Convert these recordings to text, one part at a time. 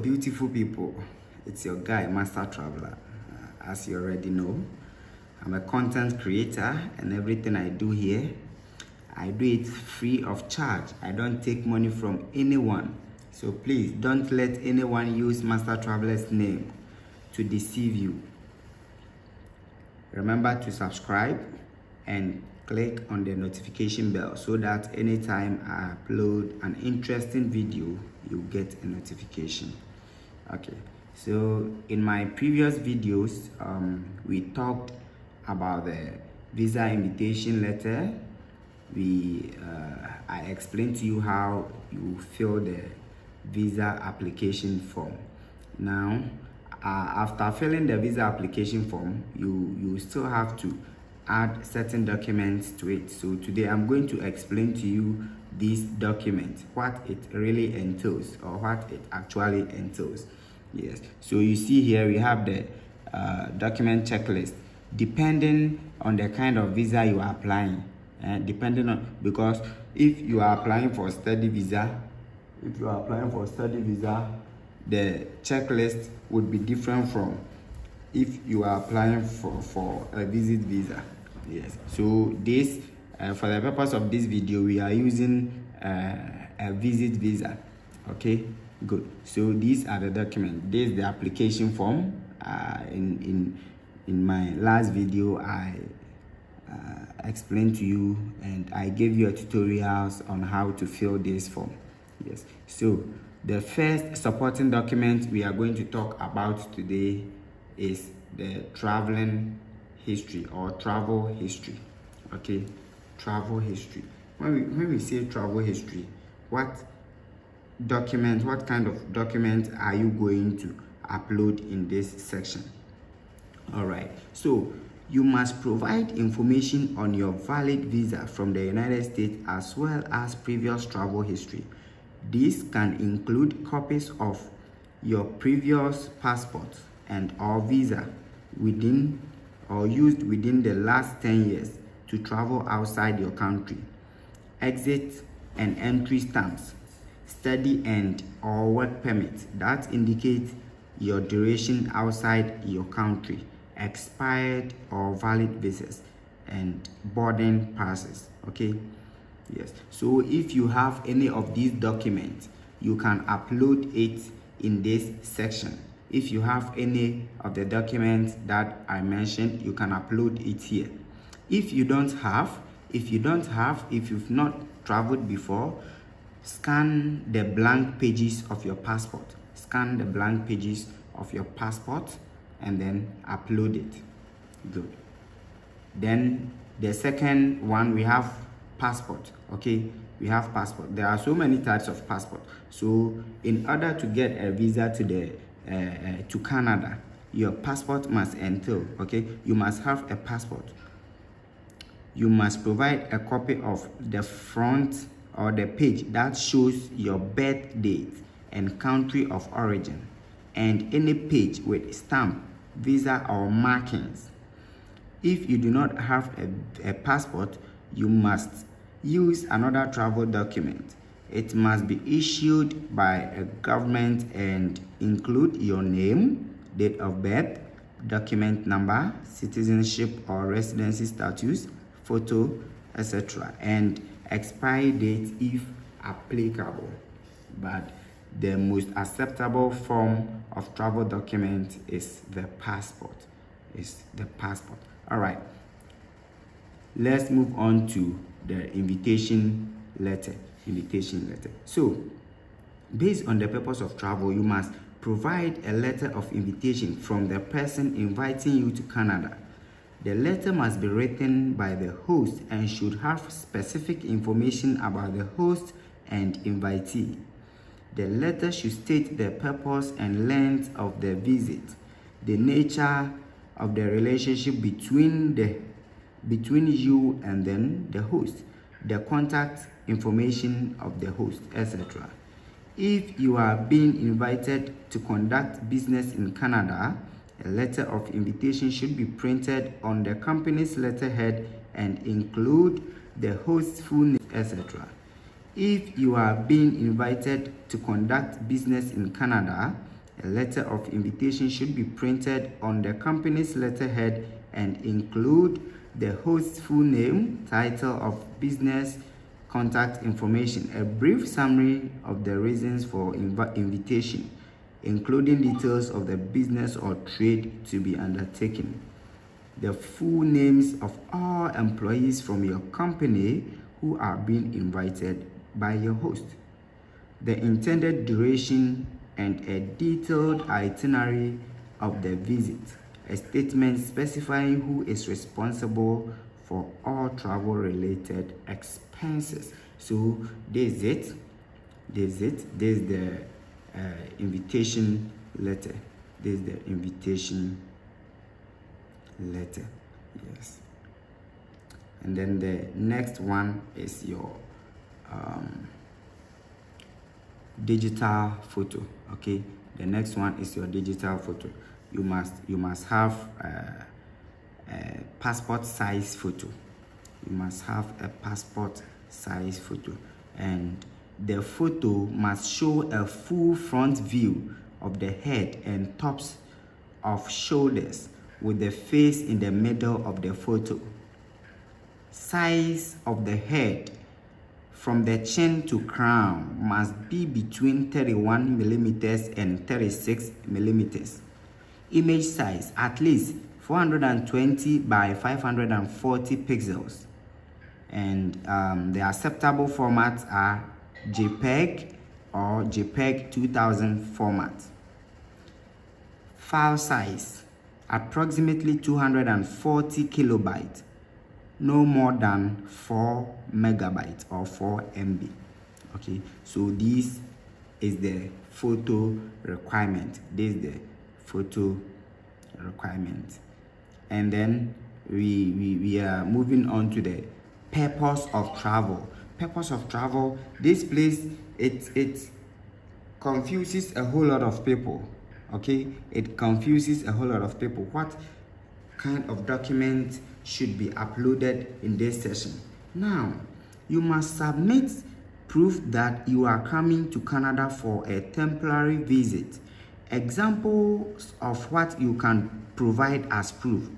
beautiful people, it's your guy Master Traveler. As you already know, I'm a content creator, and everything I do here, I do it free of charge. I don't take money from anyone, so please don't let anyone use Master Traveler's name to deceive you. Remember to subscribe and click on the notification bell so that anytime I upload an interesting video, you get a notification. Okay, so in my previous videos, we talked about the visa invitation letter. I explained to you how you fill the visa application form. Now, after filling the visa application form, you still have to add certain documents to it. So today I'm going to explain to you these documents, what it really entails, or what it actually entails. Yes, so you see here we have the document checklist, depending on the kind of visa you are applying, depending on, because if you are applying for study visa, the checklist would be different from if you are applying for a visit visa. Yes, so this for the purpose of this video, we are using a visit visa. Okay, good. So these are the documents. This is the application form. In my last video, I explained to you and I gave you a tutorials on how to fill this form. Yes, so the first supporting document we are going to talk about today is the traveling history or travel history. Okay, travel history. When we say travel history, what kind of document are you going to upload in this section? All right, so you must provide information on your valid visa from the United States as well as previous travel history. This can include copies of your previous passport and or visa within or used within the last 10 years to travel outside your country, exit and entry stamps, study and or work permits that indicate your duration outside your country, expired or valid visas, and boarding passes. Okay, yes, so if you have any of these documents, you can upload it in this section. If you have any of the documents that I mentioned, you can upload it here. If you've not traveled before, scan the blank pages of your passport. And then upload it. Good. Then the second one, we have passport. Okay, we have passport. There are so many types of passport. So in order to get a visa to Canada, your passport must entail. Okay, you must have a passport. You must provide a copy of the front or the page that shows your birth date and country of origin, and any page with stamp, visa or markings. If you do not have a passport, you must use another travel document. It must be issued by a government and include your name, date of birth, document number, citizenship or residency status, photo, etc., and expiry date if applicable. But the most acceptable form of travel document is the passport. All right, let's move on to the invitation letter. So based on the purpose of travel, you must provide a letter of invitation from the person inviting you to Canada. The letter must be written by the host and should have specific information about the host and invitee. The letter should state the purpose and length of the visit, the nature of the relationship between you and then the host, the contact information of the host, etc. If you are being invited to conduct business in Canada, a letter of invitation should be printed on the company's letterhead and include the host's full name, etc. If you are being invited to conduct business in Canada, A letter of invitation should be printed on the company's letterhead and include the host's full name, title of business, contact information, a brief summary of the reasons for invitation, including details of the business or trade to be undertaken, the full names of all employees from your company who are being invited by your host, the intended duration, and a detailed itinerary of the visit, a statement specifying who is responsible for all travel-related expenses. So this is the invitation letter. This is the invitation letter. Yes. And then the next one is your digital photo. Okay, the next one is your digital photo. You must have a passport size photo. You must have a passport size photo, and the photo must show a full front view of the head and tops of shoulders with the face in the middle of the photo. Size of the head from the chin to crown must be between 31 millimeters and 36 millimeters. Image size at least 420 by 540 pixels. And the acceptable formats are JPEG or JPEG 2000 format. File size approximately 240 kilobytes, no more than 4 megabytes or 4 MB. Okay, so this is the photo requirement. This is the photo requirement. And then we are moving on to the purpose of travel. Purpose of travel, this place, it confuses a whole lot of people. Okay, it confuses a whole lot of people. What kind of document should be uploaded in this session? Now, you must submit proof that you are coming to Canada for a temporary visit. Examples of what you can provide as proof.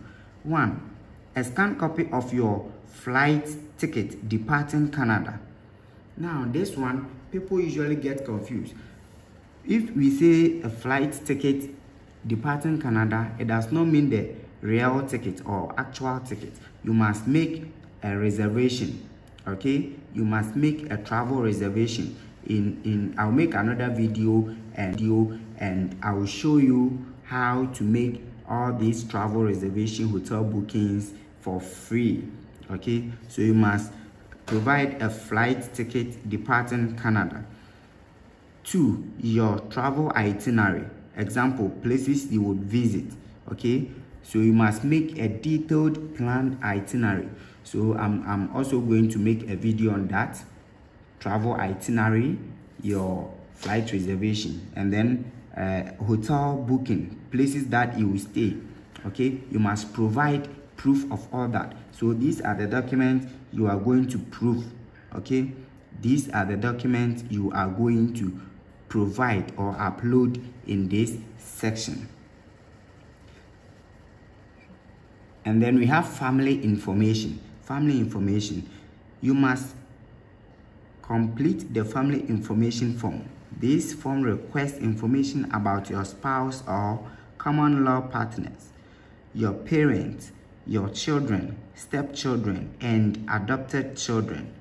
1. A scanned copy of your flight ticket departing Canada. Now, this one, people usually get confused. If we say a flight ticket departing Canada, it does not mean the real ticket or actual ticket. You must make a reservation. Okay, you must make a travel reservation. I'll make another video and I will show you how to make all these travel reservation hotel bookings for free. Okay, so you must provide a flight ticket departing Canada. 2, your travel itinerary. Example, places you would visit. Okay, so you must make a detailed planned itinerary. So I'm also going to make a video on that. Travel itinerary, your flight reservation, and then hotel booking, places that you will stay. Okay, you must provide proof of all that. So these are the documents you are going to prove. Okay, these are the documents you are going to provide or upload in this section. And then we have family information. Family information, you must complete the family information form. This form requests information about your spouse or common law partners, your parents, your children, stepchildren, and adopted children,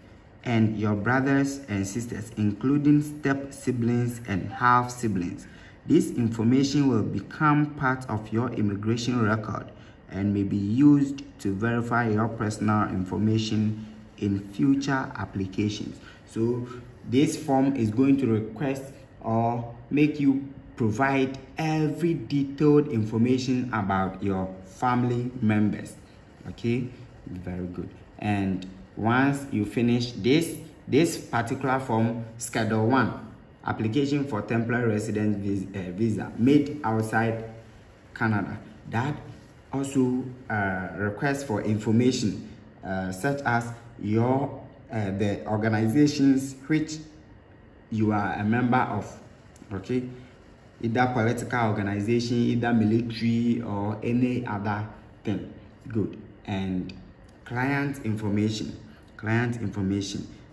and your brothers and sisters, including step siblings and half siblings. This information will become part of your immigration record and may be used to verify your personal information in future applications. So this form is going to request or make you provide every detailed information about your family members. Okay, very good. And once you finish this particular form, Schedule 1, application for temporary resident visa made outside Canada, that also requests for information such as your the organizations which you are a member of. Okay, either political organization, either military, or any other thing. Good. And client information.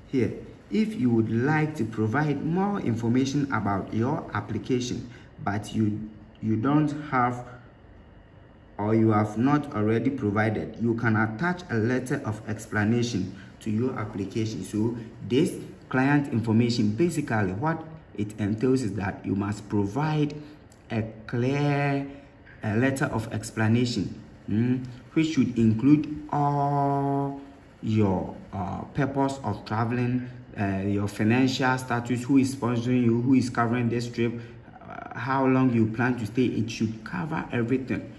Here, if you would like to provide more information about your application, but you don't have, or you have not already provided, you can attach a letter of explanation to your application. So this client information, basically what it entails is that you must provide a clear letter of explanation, which should include all your purpose of traveling, your financial status, who is sponsoring you, who is covering this trip, how long you plan to stay. It should cover everything.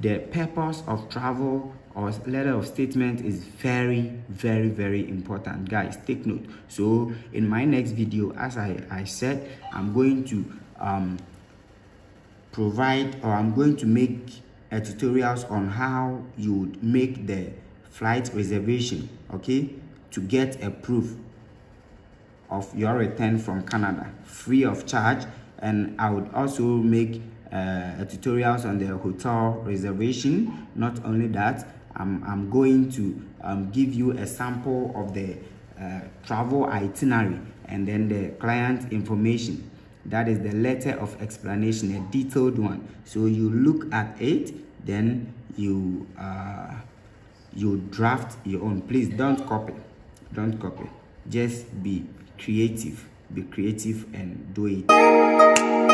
The purpose of travel or letter of statement is very, very, very important. Guys, take note. So in my next video, as I said, I'm going to I'm going to make tutorials on how you would make the flight reservation, okay, to get a proof of your return from Canada free of charge. And I would also make tutorials on the hotel reservation. Not only that, I'm going to give you a sample of the travel itinerary, and then the client information. That is the letter of explanation, a detailed one. So you look at it, then you draft your own. Please don't copy. Just be creative and do it.